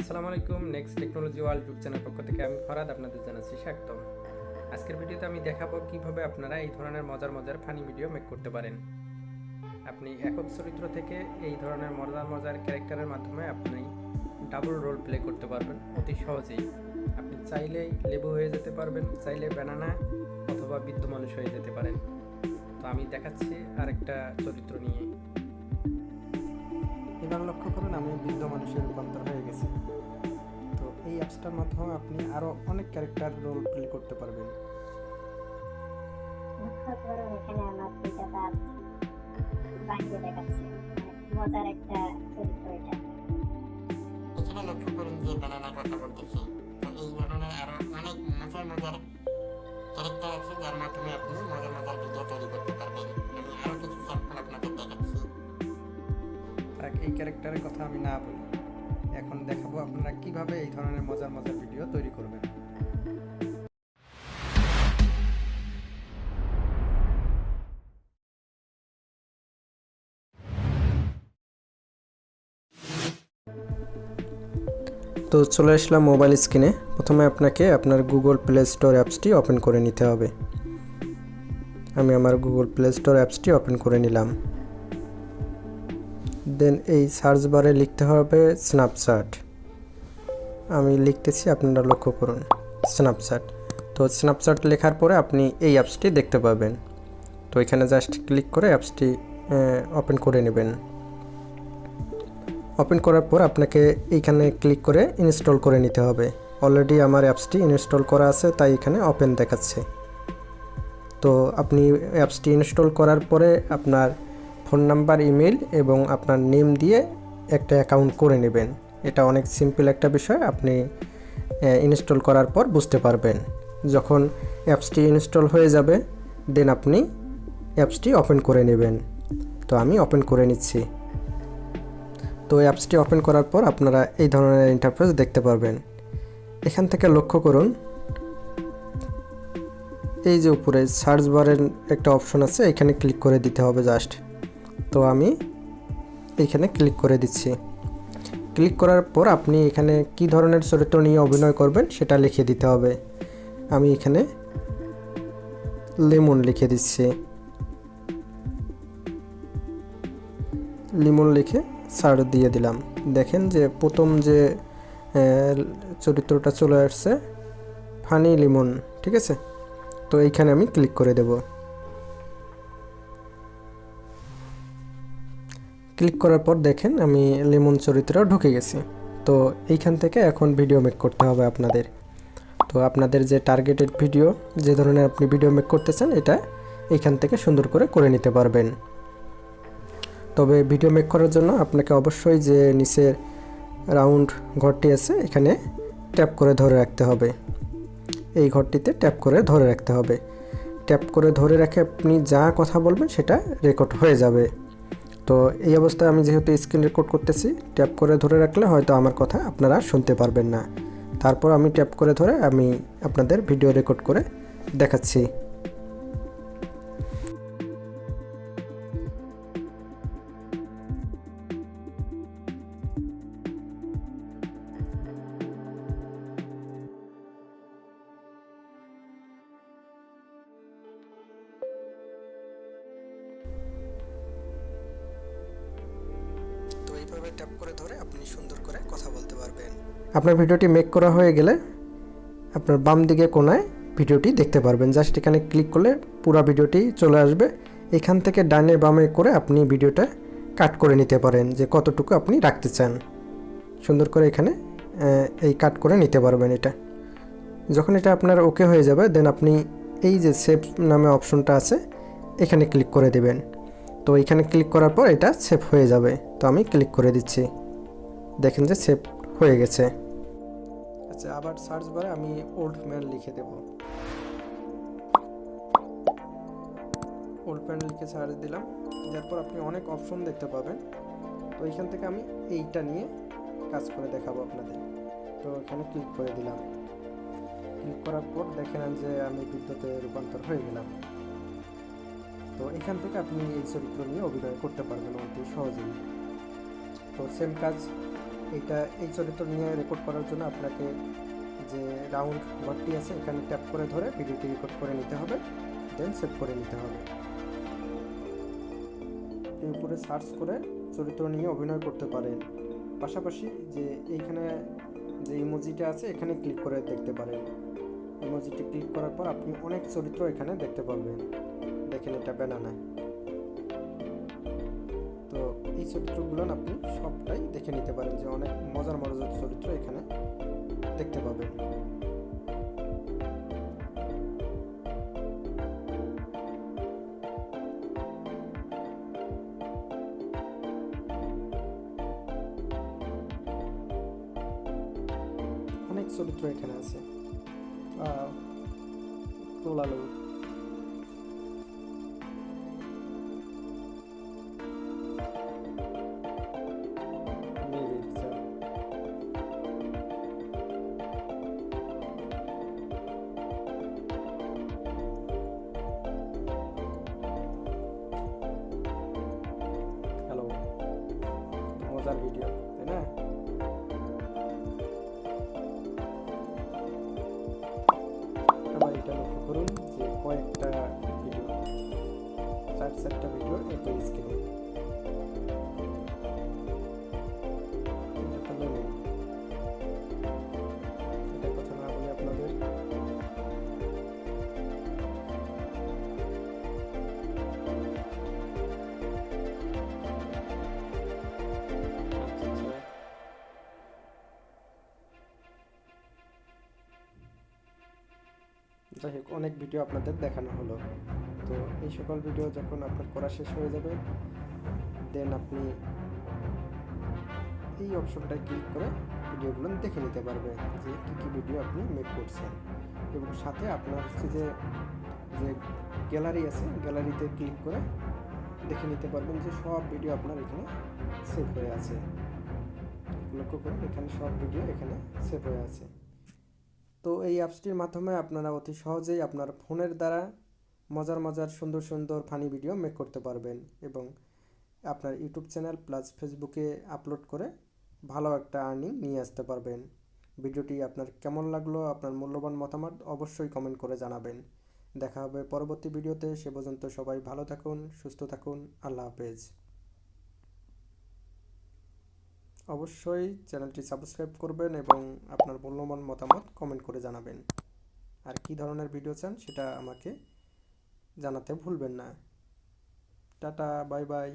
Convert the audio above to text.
আসসালামু আলাইকুম। Next technology world YouTube channel পক্ষ থেকে আমি ফরাদ আপনাদের জানাচ্ছি স্বাগতম। আজকের ভিডিওতে আমি দেখাবো কিভাবে আপনারা এই ধরনের মজার মজার ফানি ভিডিও মেক করতে পারেন। আপনি একক চরিত্র থেকে এই ধরনের মজার মজার ক্যারেক্টারের মাধ্যমে আপনি ডাবল রোল প্লে করতে পারবেন অতি সহজেই। আপনি চাইলেই লেবু হয়ে যেতে পারবেন, চাইলে ব্যানানা অথবা বৃদ্ধ মানুষ হয়ে যেতে পারেন। তো আমি দেখাচ্ছি আরেকটা চরিত্র নিয়ে। এবার লক্ষ্য করুন আমি বৃদ্ধ মানুষের রূপান্তর হয়ে গেছি। তো এই অ্যাপসটার মাধ্যমে আপনি আরো অনেক ক্যারেক্টার রোল প্লে করতে পারবেন। লক্ষ্য করুন এখানে আমার দুইটা দাঁত বাইরে দেখাচ্ছে, মজার একটা চরিত্র এটা। এখানে লক্ষ্য করুন যে ব্যানানার কথা বলতেছি। তো এই ধরনের আরো অনেক মজার মজার ক্যারেক্টার আছে যার মাধ্যমে আপনি মজার মজার ভিডিও তৈরি করতে পারবেন। আমি আরো কিছু স্যাম্পল আপনাদের দেখাচ্ছি। এই ক্যারেক্টারের কথা আমি না বলি, এখন দেখাবো আপনারা কিভাবে এই ধরনের মজার মজার ভিডিও তৈরি করবেন। তো চলে আসলাম মোবাইল স্ক্রিনে। প্রথমে আপনাকে আপনার গুগল প্লে স্টোর অ্যাপসটি ওপেন করে নিতে হবে। আমি আমার গুগল প্লে স্টোর অ্যাপসটি ওপেন করে নিলাম। দেন এই সার্চ বারে লিখতে হবে স্ন্যাপচ্যাট। আমি লিখতেছি, আপনারা লক্ষ্য করুন স্ন্যাপচ্যাট। তো স্ন্যাপচ্যাট লেখার পরে আপনি এই অ্যাপসটি দেখতে পাবেন। তো এখানে জাস্ট ক্লিক করে অ্যাপসটি ওপেন করে নেবেন। ওপেন করার পর আপনাকে এইখানে ক্লিক করে ইনস্টল করে নিতে হবে। অলরেডি আমার অ্যাপসটি ইনস্টল করা আছে, তাই এখানে ওপেন দেখাচ্ছে। তো আপনি অ্যাপসটি ইনস্টল করার পরে আপনার ফোন নাম্বার, ইমেল এবং আপনার নেম দিয়ে একটা অ্যাকাউন্ট করে নেবেন। এটা অনেক সিম্পল একটা বিষয়, আপনি ইনস্টল করার পর বুঝতে পারবেন। যখন অ্যাপসটি ইনস্টল হয়ে যাবে দেন আপনি অ্যাপসটি ওপেন করে নেবেন। তো আমি ওপেন করে নিচ্ছি। তো অ্যাপসটি ওপেন করার পর আপনারা এই ধরনের ইন্টারফেস দেখতে পারবেন। এখান থেকে লক্ষ্য করুন এই যে উপরে সার্চ বারের একটা অপশন আছে, এখানে ক্লিক করে দিতে হবে জাস্ট। তো আমি এইখানে ক্লিক করে দিচ্ছি। ক্লিক করার পর আপনি এখানে কি ধরনের চরিত্র নিয়ে অভিনয় করবেন সেটা লিখে দিতে হবে। আমি এখানে লেমন লিখে দিচ্ছি। লিমন লিখে সার্চ দিয়ে দিলাম। দেখেন যে প্রথম যে চরিত্রটা চলে আসছে, ফানি লিমন, ঠিক আছে। তো এইখানে আমি ক্লিক করে দেব। ক্লিক করার পর দেখেন আমি লেমন চরিত্র ঢুকে গেছি। তো এইখান থেকে এখন ভিডিও মেক করতে হবে আপনাদের। তো আপনাদের যে টার্গেটেড ভিডিও, যে ধরনের আপনি ভিডিও মেক করতে চান, এটা এইখান থেকে সুন্দর করে নিতে পারবেন। তবে ভিডিও মেক করার জন্য আপনাকে অবশ্যই যে নিচের রাউন্ড ঘরটি আছে এখানে ট্যাপ করে ধরে রাখতে হবে। এই ঘরটিতে ট্যাপ করে ধরে রাখতে হবে। ট্যাপ করে ধরে রেখে আপনি যা কথা বলবেন সেটা রেকর্ড হয়ে যাবে। তো এই অবস্থায় আমি যেহেতু স্ক্রিন রেকর্ড করতেছি, ট্যাপ করে ধরে রাখলে হয়তো আমার কথা আপনারা শুনতে পারবেন না। তারপর আমি ট্যাপ করে ধরে আমি আপনাদের ভিডিও রেকর্ড করে দেখাচ্ছি। তো এইভাবে ট্যাপ করে ধরে আপনি সুন্দর করে কথা বলতে পারবেন। আপনার ভিডিওটি মেক করা হয়ে গেলে আপনার বাম দিকে কোণায় ভিডিওটি দেখতে পারবেন। জাস্ট এখানে ক্লিক করলে পুরো ভিডিওটি চলে আসবে। এখান থেকে ডানে বামে করে আপনি ভিডিওটা কাট করে নিতে পারেন, যে কতটুকু আপনি রাখতে চান। সুন্দর করে এখানে এই কাট করে নিতে পারবেন। এটা যখন এটা আপনার ওকে হয়ে যাবে দেন আপনি এই যে সেভ নামে অপশনটা আছে এখানে ক্লিক করে দেবেন। তো এখানে ক্লিক করার পর এটা সেভ হয়ে যাবে। তো আমি ক্লিক করে দিচ্ছি, দেখেন যে সেভ হয়ে গেছে। আচ্ছা, আবার সার্চ বারে আমি ওল্ড ম্যান লিখে দেব। ওল্ড ম্যান লিখে সার্চ দিলাম। এরপর আপনি অনেক অপশন দেখতে পাবেন। তো এইখান থেকে আমি এইটা নিয়ে কাজ করে দেখাবো আপনাদের। তো এখানে ক্লিক করে দিলাম। ক্লিক করার পর দেখেন যে আমি বিদ্যুতে রূপান্তর হয়ে গেলাম। তো এখান থেকে আপনি এই চরিত্র নিয়ে অভিনয় করতে পারবেন অতি সহজেই। তো সেম কাজ এই চরিত্র নিয়ে রেকর্ড করার জন্য আপনাকে যে রাউন্ড ঘরটি আছে এখানে ট্যাপ করে ধরে ভিডিওটি রেকর্ড করে নিতে হবে, দেন সেভ করে নিতে হবে। এর উপরে সার্চ করে চরিত্র নিয়ে অভিনয় করতে পারেন। পাশাপাশি যে এইখানে যে ইমোজিটা আছে এখানে ক্লিক করে দেখতে পারেন। ইমোজিটি ক্লিক করার পর আপনি অনেক চরিত্র এখানে দেখতে পারবেন। দেখেন এটা ব্যানানা। তো এই চরিত্রগুলো আপনি সবটাই দেখে নিতে পারেন, যে অনেক মজার মজার চরিত্র এখানে দেখতে পাবেন। অনেক চরিত্র এখানে আছে। তোলালো হ্যালো, মজার ভিডিও তাই না? আবার এটা লক্ষ্য করুন যে কয়েকটা ভিডিও, 4-4টা ভিডিও একই স্ক্রিনে। এটা কথা না বলে আপনাদের যাই হোক, অনেক ভিডিও আপনাদের দেখানো হলো। তো এই সকল ভিডিও যখন আপনার করা শেষ হয়ে যাবে, দেন আপনি এই অপশনটায় ক্লিক করে ভিডিওগুলো দেখে নিতে পারবেন যে কী কী ভিডিও আপনি মেক করছেন। এবং সাথে আপনার হচ্ছে যে গ্যালারি আছে, গ্যালারিতে ক্লিক করে দেখে নিতে পারবেন যে সব ভিডিও আপনার এখানে সেভ হয়ে আছে। লক্ষ্য করুন এখানে সব ভিডিও এখানে সেভ হয়ে আছে। তো এই অ্যাপসটির মাধ্যমে আপনারা অতি সহজেই আপনার ফোনের দ্বারা মজার মজার সুন্দর সুন্দর ফানি ভিডিও মেক করতে পারবেন এবং আপনার ইউটিউব চ্যানেল প্লাস ফেসবুকে আপলোড করে ভালো একটা আর্নিং নিয়ে আসতে পারবেন। ভিডিওটি আপনার কেমন লাগলো, আপনার মূল্যবান মতামত অবশ্যই কমেন্ট করে জানাবেন। দেখা হবে পরবর্তী ভিডিওতে। সে পর্যন্ত সবাই ভালো থাকুন, সুস্থ থাকুন। আল্লাহ হাফেজ। অবশ্যই চ্যানেলটি সাবস্ক্রাইব করবেন এবং আপনার মূল্যবান মতামত কমেন্ট করে জানাবেন। আর কী ধরনের ভিডিও চান সেটা আমাকে জানাতে ভুলবেন না। Tata, bye bye.